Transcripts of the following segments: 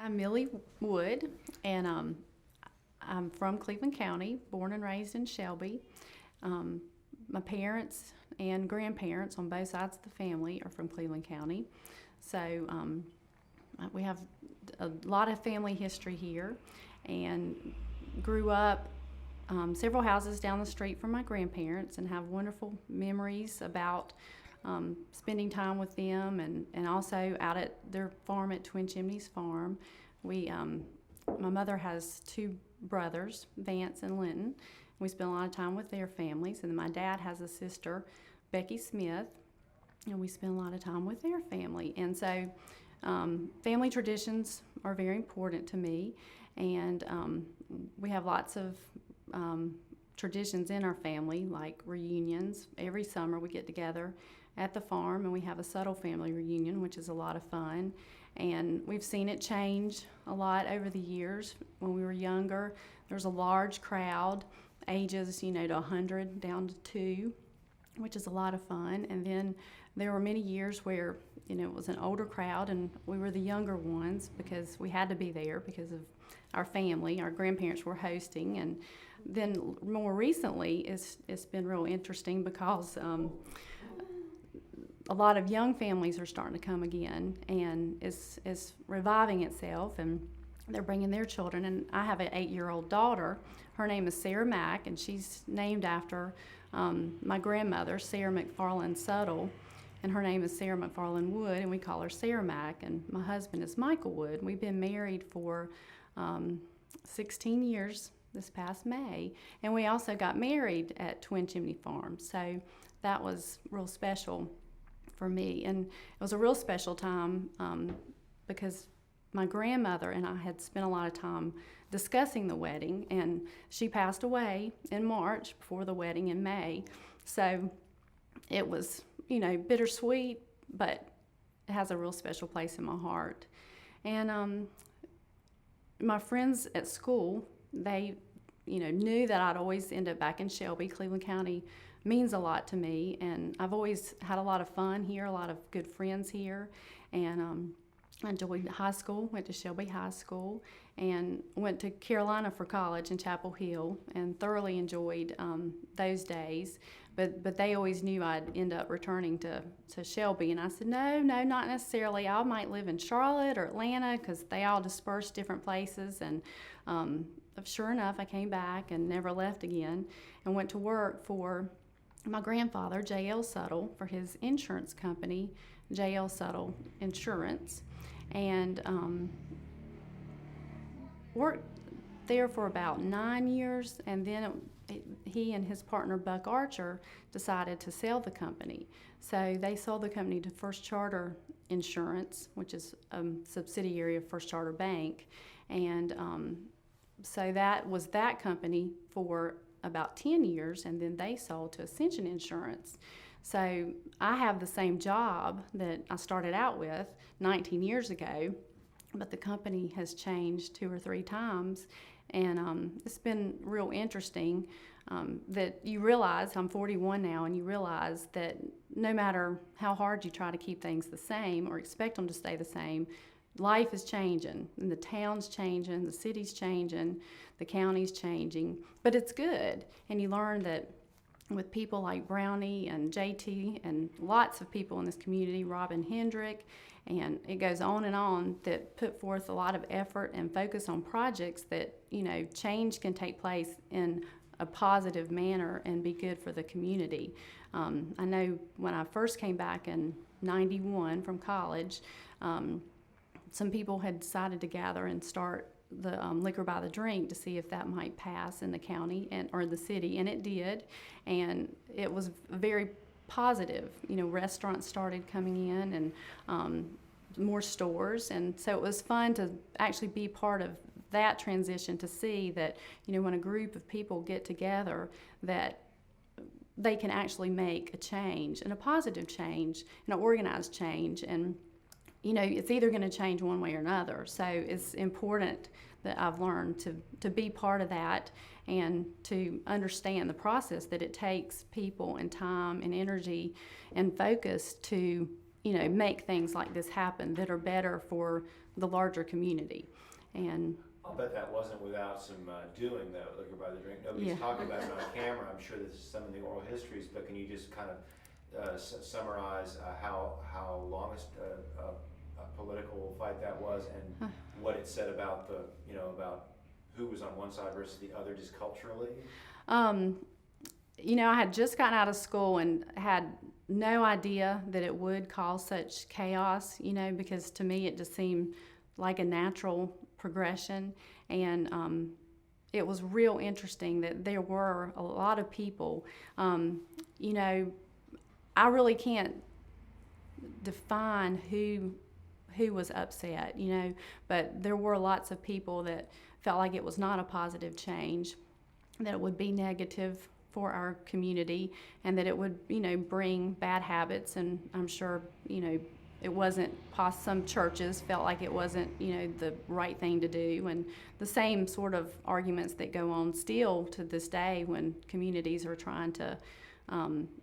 I'm Millie Wood, and I'm from Cleveland County, born and raised in Shelby. My parents and grandparents on both sides of the family are from Cleveland County. So we have a lot of family history here, and grew up several houses down the street from my grandparents, and have wonderful memories about spending time with them, and also out at their farm at Twin Chimneys Farm. My mother has two brothers, Vance and Linton. We spend a lot of time with their families, and then my dad has a sister, Becky Smith, and we spend a lot of time with their family. And so family traditions are very important to me, and we have lots of traditions in our family, like reunions. Every summer we get together at the farm and we have a Subtle family reunion, which is a lot of fun. And we've seen it change a lot over the years. When we were younger, there was a large crowd, ages, to 100 down to 2, which is a lot of fun. And then there were many years where, it was an older crowd and we were the younger ones because we had to be there because of our family. Our grandparents were hosting. And then more recently, it's been real interesting because a lot of young families are starting to come again, and it's reviving itself, and they're bringing their children. And I have an 8-year-old daughter. Her name is Sarah Mack, and she's named after my grandmother, Sarah McFarland Suttle, and her name is Sarah McFarland Wood, and we call her Sarah Mack. And my husband is Michael Wood. We've been married for 16 years this past May, and we also got married at Twin Chimney Farm. So that was real special for me, and it was a real special time because my grandmother and I had spent a lot of time discussing the wedding, and she passed away in March before the wedding in May. So it was, bittersweet, but it has a real special place in my heart. And my friends at school, they, knew that I'd always end up back in Shelby. Cleveland County means a lot to me, and I've always had a lot of fun here, a lot of good friends here, and I enjoyed high school, went to Shelby High School, and went to Carolina for college in Chapel Hill, and thoroughly enjoyed those days. But they always knew I'd end up returning to Shelby, and I said, no, not necessarily. I might live in Charlotte or Atlanta, because they all dispersed different places. And sure enough, I came back and never left again, and went to work for my grandfather, J.L. Suttle, for his insurance company, J.L. Suttle Insurance, and worked there for about 9 years, and then he and his partner, Buck Archer, decided to sell the company. So they sold the company to First Charter Insurance, which is a subsidiary of First Charter Bank, and so that was that company for about 10 years, and then they sold to Ascension Insurance. So I have the same job that I started out with 19 years ago, but the company has changed 2 or 3 times, and it's been real interesting that you realize, I'm 41 now, and you realize that no matter how hard you try to keep things the same or expect them to stay the same, life is changing, and the town's changing, the city's changing, the county's changing, but it's good. And you learn that with people like Brownie and JT and lots of people in this community, Robin Hendrick, and it goes on, that put forth a lot of effort and focus on projects that, change can take place in a positive manner and be good for the community. I know when I first came back in '91 from college, some people had decided to gather and start the liquor by the drink to see if that might pass in the county or the city, and it did, and it was very positive. Restaurants started coming in, and more stores, and so it was fun to actually be part of that transition, to see that when a group of people get together, that they can actually make a change, and a positive change, and an organized change, and it's either going to change one way or another. So it's important that I've learned to be part of that, and to understand the process that it takes people and time and energy and focus to make things like this happen that are better for the larger community. And I'll bet that wasn't without some doing, though, liquor by the drink. Nobody's talking about it on camera. I'm sure this is some of the oral histories, but can you just kind of summarize how long a political fight that was, and what it said about about who was on one side versus the other, just culturally? I had just gotten out of school and had no idea that it would cause such chaos, because to me it just seemed like a natural progression. And it was real interesting that there were a lot of people. I really can't define who was upset, but there were lots of people that felt like it was not a positive change, that it would be negative for our community, and that it would, bring bad habits. And I'm sure, it wasn't, some churches felt like it wasn't, the right thing to do. And the same sort of arguments that go on still to this day when communities are trying to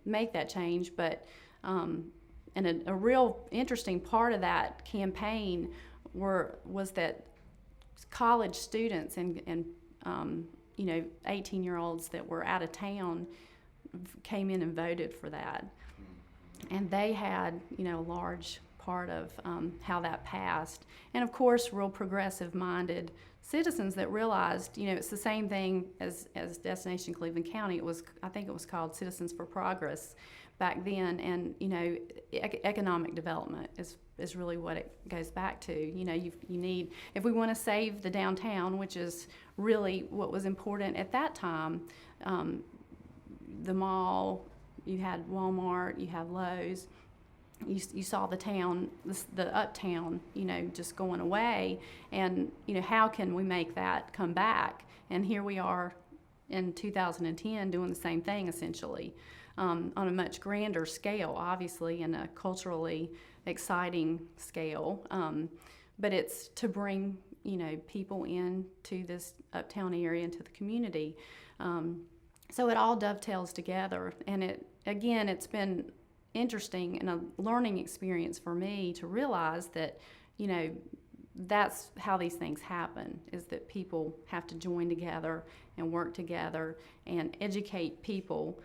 make that change. But, and a real interesting part of that campaign was that college students and 18-year-olds that were out of town came in and voted for that. And they had, a large part of how that passed. And of course, real progressive-minded citizens that realized, it's the same thing as Destination Cleveland County. I think it was called Citizens for Progress back then. And, economic development is really what it goes back to. You need, if we want to save the downtown, which is really what was important at that time, the mall, you had Walmart, you had Lowe's, you saw the town, the uptown, just going away. And, how can we make that come back? And here we are in 2010 doing the same thing, essentially, on a much grander scale, obviously, and a culturally exciting scale. But it's to bring, people into this uptown area, into the community. So it all dovetails together. And it's been interesting and a learning experience for me to realize that, that's how these things happen, is that people have to join together and work together and educate people.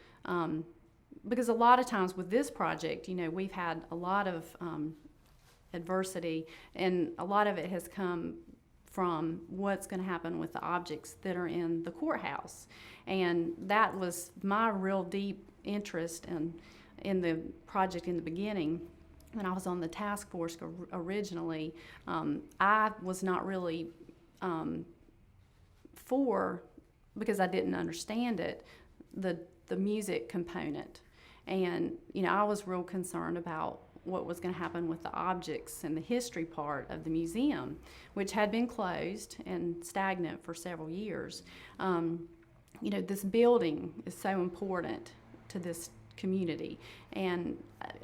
Because a lot of times with this project, we've had a lot of adversity, and a lot of it has come from what's going to happen with the objects that are in the courthouse. And that was my real deep interest in the project in the beginning. When I was on the task force originally, I was not really because I didn't understand it, the music component. And, I was real concerned about what was going to happen with the objects and the history part of the museum, which had been closed and stagnant for several years. This building is so important to this community. And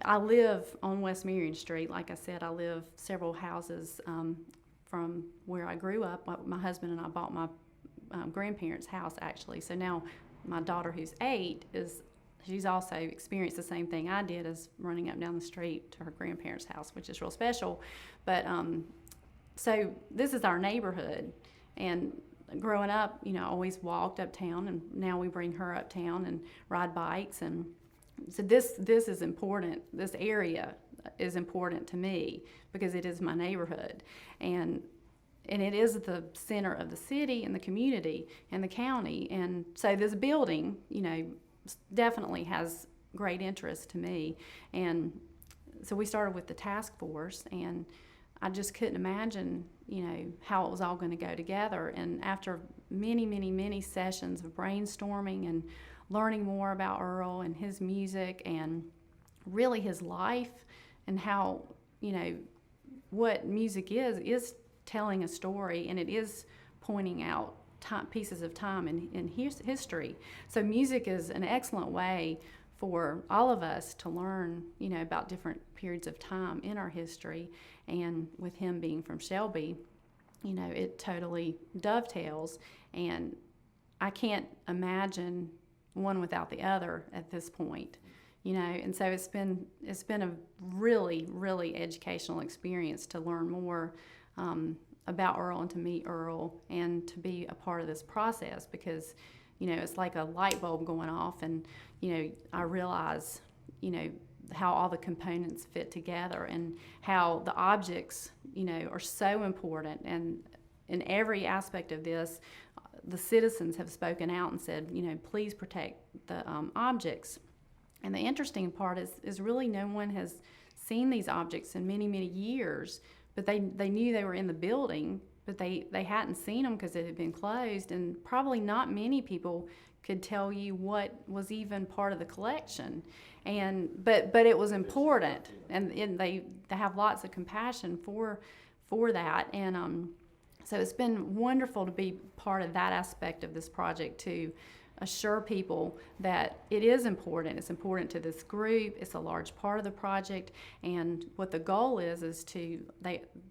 I live on West Marion Street. Like I said, I live several houses from where I grew up. My husband and I bought my grandparents' house, actually. So now my daughter, who's 8, she's also experienced the same thing I did, as running up and down the street to her grandparents' house, which is real special. But so this is our neighborhood. And growing up, I always walked uptown, and now we bring her uptown and ride bikes. And so this is important. This area is important to me because it is my neighborhood. And it is the center of the city and the community and the county. And so this building, definitely has great interest to me. And so we started with the task force, and I just couldn't imagine, how it was all going to go together. And after many, many, many sessions of brainstorming and learning more about Earl and his music and really his life and how, what music is telling a story, and it is pointing out pieces of time in history. So music is an excellent way for all of us to learn, about different periods of time in our history. And with him being from Shelby, it totally dovetails. And I can't imagine one without the other at this point, And so it's been a really, really educational experience to learn more about Earl and to meet Earl and to be a part of this process, because, it's like a light bulb going off, and, I realize, how all the components fit together and how the objects, are so important. And in every aspect of this, the citizens have spoken out and said, please protect the objects. And the interesting part is really no one has seen these objects in many, many years, but they knew they were in the building, but they hadn't seen them because it had been closed, and probably not many people could tell you what was even part of the collection. But it was important, and they have lots of compassion for that. And so it's been wonderful to be part of that aspect of this project, to assure people that it is important. It's important to this group. It's a large part of the project, and what the goal is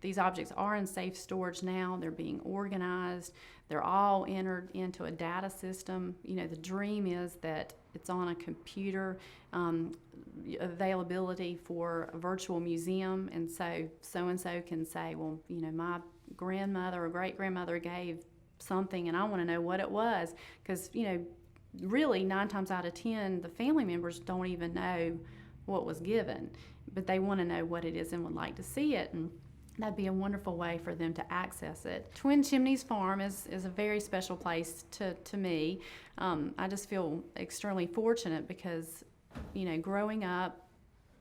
these objects are in safe storage now. They're being organized. They're all entered into a data system. The dream is that it's on a computer, availability for a virtual museum, and so-and-so can say, well, my grandmother or great-grandmother gave something, and I want to know what it was, because really 9 times out of 10 the family members don't even know what was given, but they want to know what it is and would like to see it, and that'd be a wonderful way for them to access it. Twin Chimneys Farm is a very special place to me. I just feel extremely fortunate because growing up,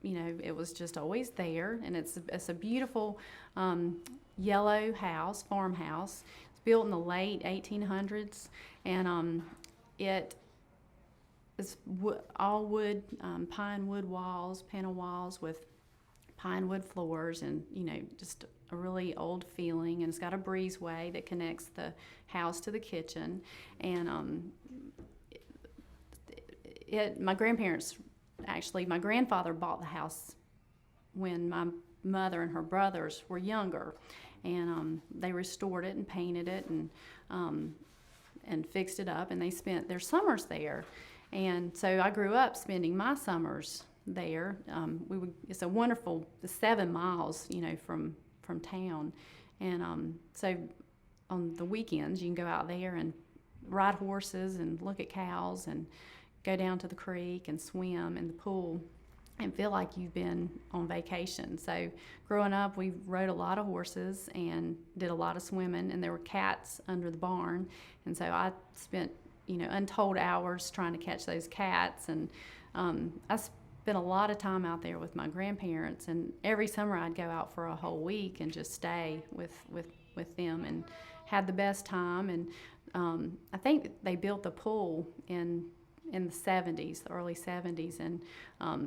it was just always there, and it's a beautiful yellow house, farmhouse. Built in the late 1800s, and it is all wood, pine wood walls, panel walls with pine wood floors, and just a really old feeling. And it's got a breezeway that connects the house to the kitchen. And my grandfather bought the house when my mother and her brothers were younger. And they restored it and painted it and fixed it up, and they spent their summers there. And so I grew up spending my summers there. It's a wonderful 7 miles, from town, and so on the weekends you can go out there and ride horses and look at cows and go down to the creek and swim in the pool and feel like you've been on vacation. So growing up, we rode a lot of horses and did a lot of swimming, and there were cats under the barn. And so I spent, untold hours trying to catch those cats. And I spent a lot of time out there with my grandparents, and every summer I'd go out for a whole week and just stay with them and had the best time. And I think they built the pool in the 70s, the early 70s. And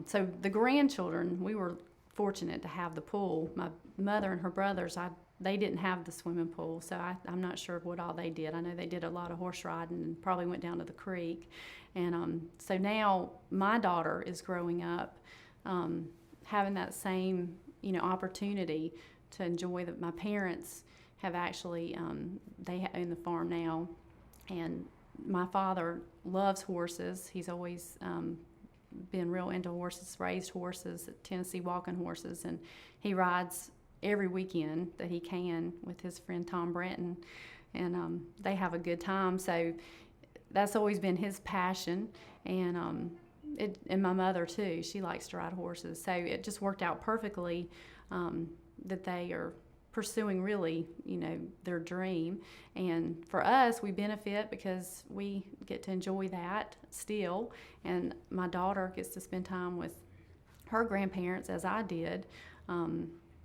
so the grandchildren, we were fortunate to have the pool. My mother and her brothers, they didn't have the swimming pool, so I'm not sure what all they did. I know they did a lot of horse riding and probably went down to the creek. And so now my daughter is growing up having that same, opportunity to enjoy that. My parents have actually, they own the farm now, and my father loves horses. He's always been real into horses, raised horses, Tennessee walking horses, and he rides every weekend that he can with his friend Tom Brenton, and they have a good time. So that's always been his passion, and my mother too. She likes to ride horses, so it just worked out perfectly that they are pursuing really, their dream. And for us, we benefit because we get to enjoy that still. And my daughter gets to spend time with her grandparents, as I did,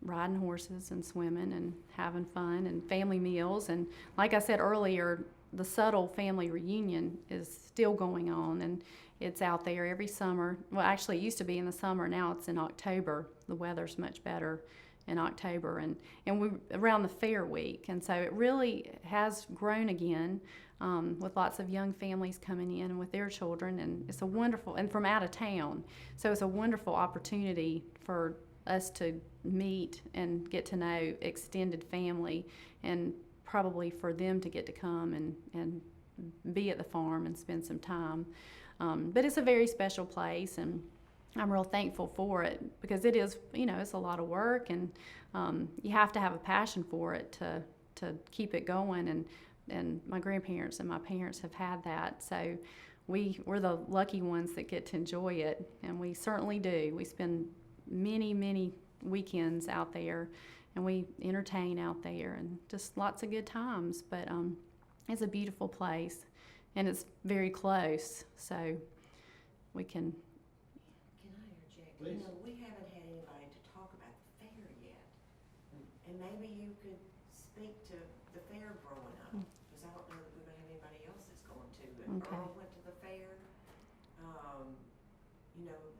riding horses and swimming and having fun and family meals. And like I said earlier, the subtle family reunion is still going on, and it's out there every summer. Well, actually, it used to be in the summer. Now it's in October. The weather's much better in October, and we around the fair week, and so it really has grown again, with lots of young families coming in and with their children, and it's a wonderful, and from out of town, so it's a wonderful opportunity for us to meet and get to know extended family, and probably for them to get to come and be at the farm and spend some time. But it's a very special place, and I'm real thankful for it, because it is, it's a lot of work, and you have to have a passion for it to keep it going, and my grandparents and my parents have had that, so we're the lucky ones that get to enjoy it, and we certainly do. We spend many weekends out there, and we entertain out there, and just lots of good times, but it's a beautiful place, and it's very close, so we can. Can I interject? Please. We haven't had anybody to talk about the fair yet. And maybe you could speak to the fair growing up, because I don't know that we're gonna have anybody else that's going to. And Okay. Earl went to the fair.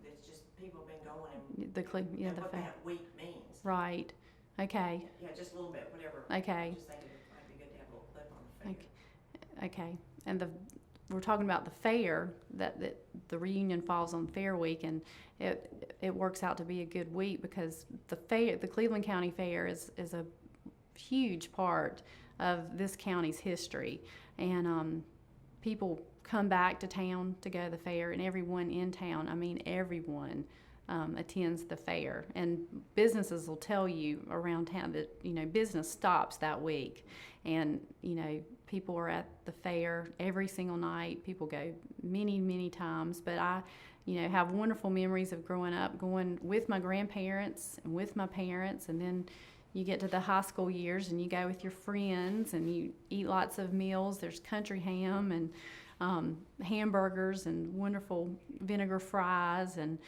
It's just, people have been going and what fair. that week means. Right. Okay. Yeah, just a little bit, whatever. Okay. Just thinking it might be good to have a little clip on the fair. Okay. And we're talking about the fair, that the reunion falls on Fair Week, and it works out to be a good week, because the Cleveland County Fair is a huge part of this county's history, and people come back to town to go to the fair, and everyone in town, everyone attends the fair, and businesses will tell you around town that business stops that week, and people are at the fair every single night. People go many times, but I have wonderful memories of growing up, going with my grandparents and with my parents, and then you get to the high school years and you go with your friends and you eat lots of meals. There's country ham and hamburgers and wonderful vinegar fries and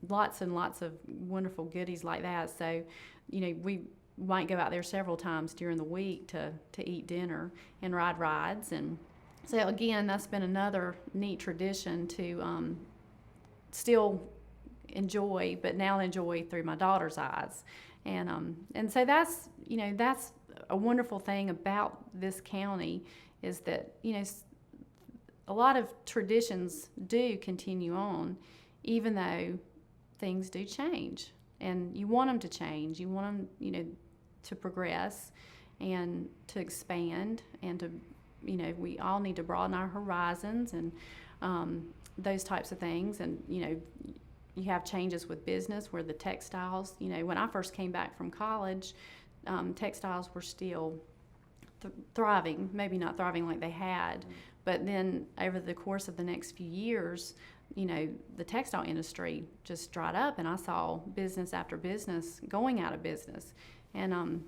lots and lots of wonderful goodies like that. So, we might go out there several times during the week to eat dinner and ride rides. And so, again, that's been another neat tradition to still enjoy, but now enjoy through my daughter's eyes. And so that's a wonderful thing about this county, is that a lot of traditions do continue on, even though things do change, and you want them to change. You want them to progress and to expand, and to we all need to broaden our horizons and those types of things. And you have changes with business where the textiles, when I first came back from college, textiles were still thriving, maybe not thriving like they had, but then over the course of the next few years, the textile industry just dried up, and I saw business after business going out of business. And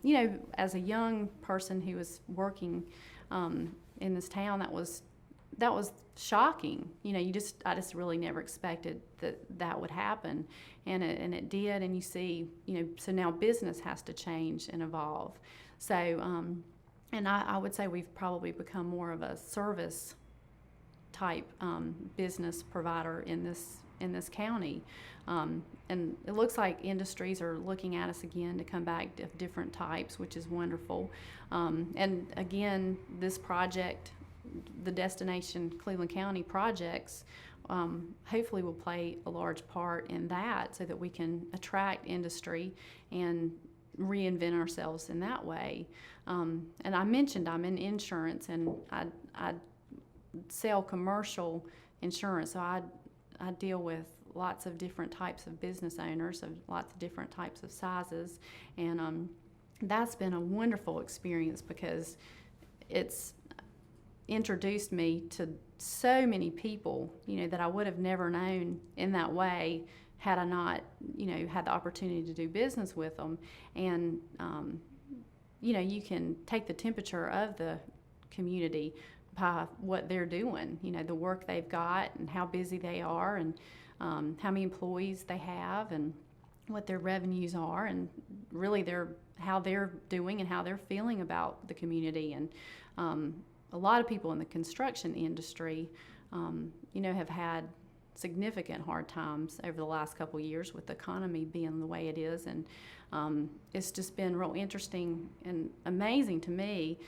as a young person who was working in this town, that was shocking. I just really never expected that would happen, and it did. And you see, so now business has to change and evolve. So, and I would say we've probably become more of a service type business provider in this county, and it looks like industries are looking at us again to come back of different types, which is wonderful. And again, this project, the Destination Cleveland County projects, hopefully will play a large part in that, so that we can attract industry and reinvent ourselves in that way. And I mentioned I'm in insurance, and I sell commercial insurance, so I deal with lots of different types of business owners of lots of different types of sizes, and that's been a wonderful experience, because it's introduced me to so many people, that I would have never known in that way had I not, had the opportunity to do business with them. And, you can take the temperature of the community by what they're doing, the work they've got and how busy they are, and how many employees they have, and what their revenues are, and really how they're doing and how they're feeling about the community. And a lot of people in the construction industry, have had significant hard times over the last couple of years with the economy being the way it is. And it's just been real interesting and amazing to me,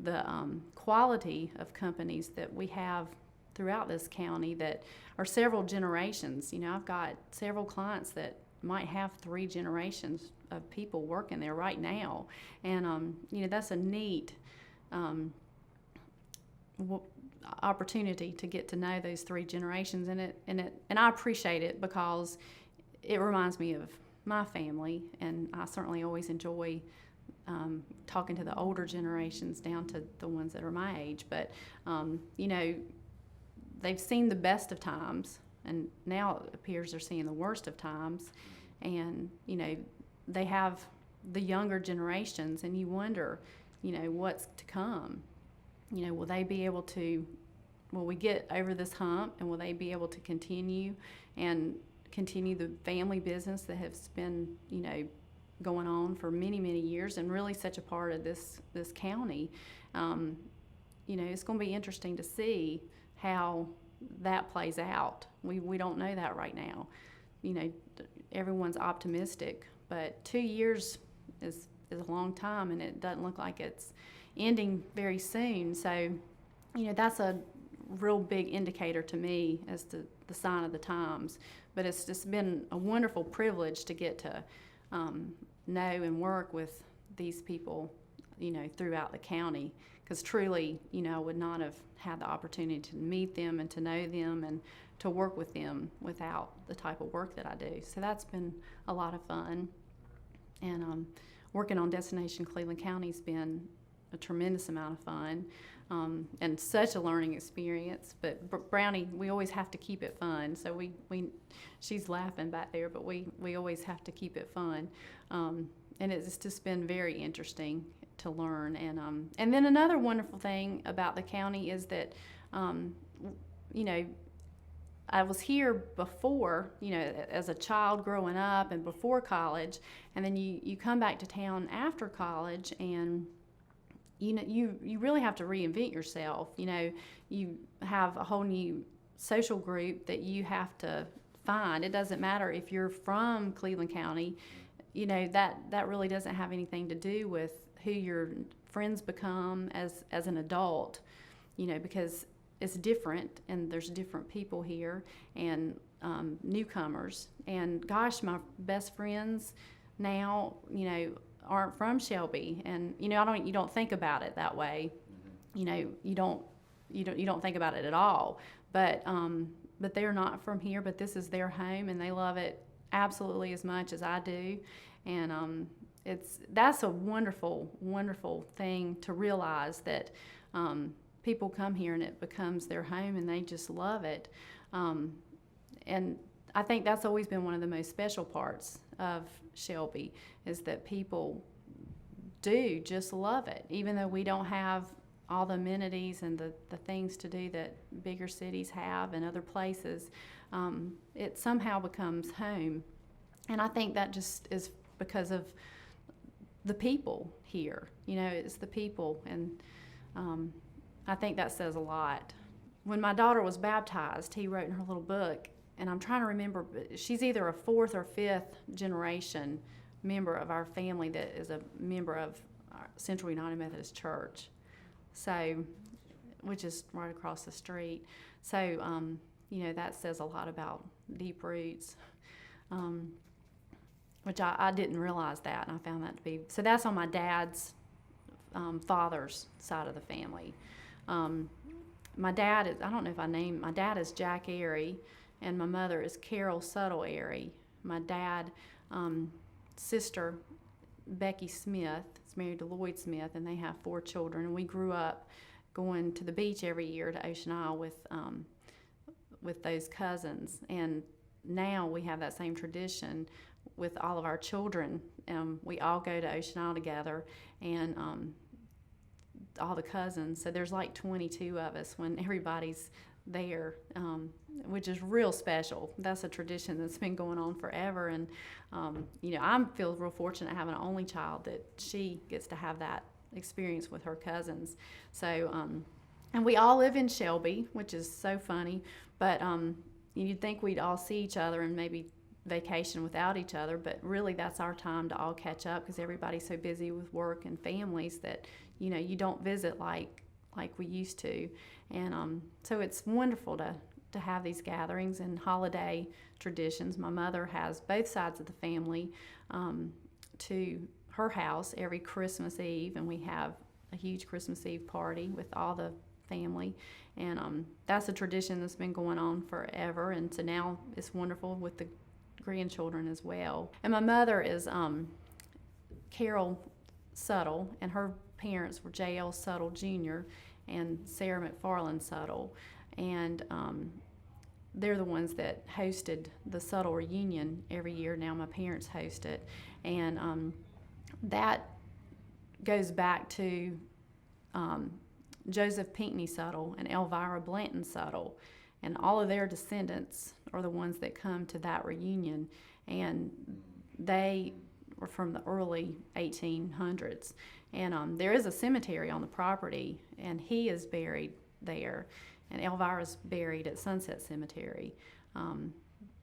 the quality of companies that we have throughout this county that are several generations. I've got several clients that might have 3 generations of people working there right now. And, that's a neat opportunity to get to know those three generations, and I appreciate it because it reminds me of my family, and I certainly always enjoy talking to the older generations down to the ones that are my age. But you know, they've seen the best of times, and now it appears they're seeing the worst of times. And you know, they have the younger generations, and you wonder, you know, what's to come. You know, will they be able to, will we get over this hump, and will they be able to continue the family business that has been, you know, going on for many, many years, and really such a part of this county. You know, it's going to be interesting to see how that plays out. We don't know that right now. You know, everyone's optimistic, but 2 years is a long time, and it doesn't look like it's ending very soon. So, you know, that's a real big indicator to me as to the sign of the times. But it's just been a wonderful privilege to get to know and work with these people, you know, throughout the county. Because truly, you know, I would not have had the opportunity to meet them and to know them and to work with them without the type of work that I do. So that's been a lot of fun. And working on Destination Cleveland County has been a tremendous amount of fun. And such a learning experience. But Brownie, we always have to keep it fun. So she's laughing back there, but we always have to keep it fun. And it's just been very interesting to learn. And then another wonderful thing about the county is that, you know, I was here before, you know, as a child growing up and before college, and then you come back to town after college, and you know, you really have to reinvent yourself. You know, you have a whole new social group that you have to find. It doesn't matter if you're from Cleveland County, you know, that really doesn't have anything to do with who your friends become as an adult, you know, because it's different, and there's different people here, and newcomers. And gosh, my best friends now, you know, aren't from Shelby, and you know, you don't think about it that way. You know, you don't think about it at all. But they're not from here, but this is their home, and they love it absolutely as much as I do. And that's a wonderful, wonderful thing to realize, that people come here and it becomes their home, and they just love it. And I think that's always been one of the most special parts of Shelby, is that people do just love it, even though we don't have all the amenities and the things to do that bigger cities have and other places. It somehow becomes home. And I think that just is because of the people here. You know, it's the people, and I think that says a lot. When my daughter was baptized, he wrote in her little book, and I'm trying to remember, she's either a fourth or fifth generation member of our family that is a member of Central United Methodist Church, so, which is right across the street. So, you know, that says a lot about deep roots, which I didn't realize that, and I found that to be, so that's on my dad's father's side of the family. My dad is, I don't know if I named, my dad is Jack Airy, and my mother is Carol Suttle Airy. My dad, sister Becky Smith is married to Lloyd Smith, and they have 4 children. And we grew up going to the beach every year to Ocean Isle with those cousins. And now we have that same tradition with all of our children. We all go to Ocean Isle together, and all the cousins. So there's like 22 of us when everybody's there, which is real special. That's a tradition that's been going on forever. And, you know, I feel real fortunate having an only child, that she gets to have that experience with her cousins. So, and we all live in Shelby, which is so funny. But you'd think we'd all see each other and maybe vacation without each other, but really that's our time to all catch up, because everybody's so busy with work and families that, you know, you don't visit like we used to. And so it's wonderful to have these gatherings and holiday traditions. My mother has both sides of the family to her house every Christmas Eve, and we have a huge Christmas Eve party with all the family. And that's a tradition that's been going on forever. And so now it's wonderful with the grandchildren as well. And my mother is Carol Suttle, and her parents were J.L. Suttle Jr. and Sarah McFarland Suttle. And they're the ones that hosted the Suttle reunion every year. Now my parents host it. And that goes back to Joseph Pinckney Suttle and Elvira Blanton Suttle. And all of their descendants are the ones that come to that reunion. And they were from the early 1800s. And there is a cemetery on the property, and he is buried there. And Elvira's buried at Sunset Cemetery.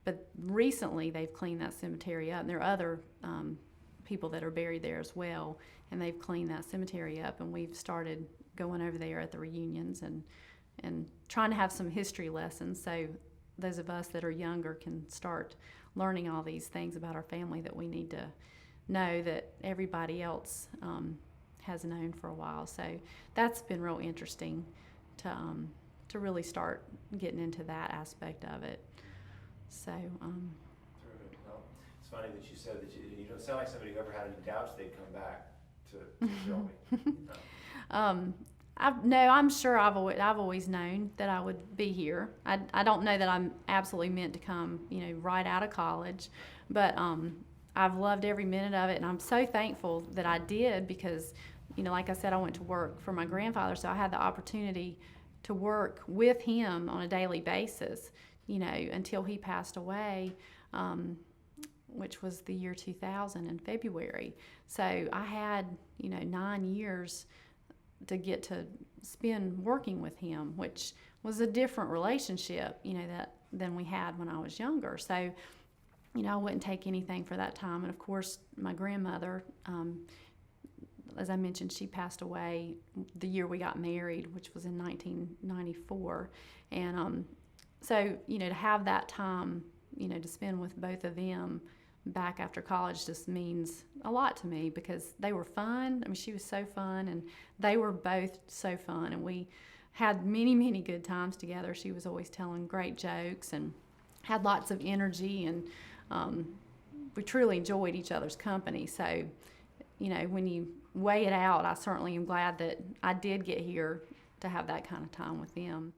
But recently they've cleaned that cemetery up. And there are other people that are buried there as well, and they've cleaned that cemetery up. And we've started going over there at the reunions and trying to have some history lessons so those of us that are younger can start learning all these things about our family that we need to know that everybody else has known for a while. So that's been real interesting to really start getting into that aspect of it. So. Terrific. Well, it's funny that you said that you don't sound like somebody who ever had any doubts they'd come back to Shelby. No, I'm sure I've always known that I would be here. I don't know that I'm absolutely meant to come, right out of college, but I've loved every minute of it, and I'm so thankful that I did because, like I said, I went to work for my grandfather, so I had the opportunity to work with him on a daily basis, until he passed away, which was the year 2000 in February. So I had, 9 years to get to spend working with him, which was a different relationship, than we had when I was younger. So, I wouldn't take anything for that time. And of course, my grandmother, as I mentioned, she passed away the year we got married, which was in 1994. And so, to have that time, to spend with both of them back after college just means a lot to me because they were fun. I mean, she was so fun, and they were both so fun, and we had many, many good times together. She was always telling great jokes and had lots of energy, and we truly enjoyed each other's company. So, when you weigh it out, I certainly am glad that I did get here to have that kind of time with them.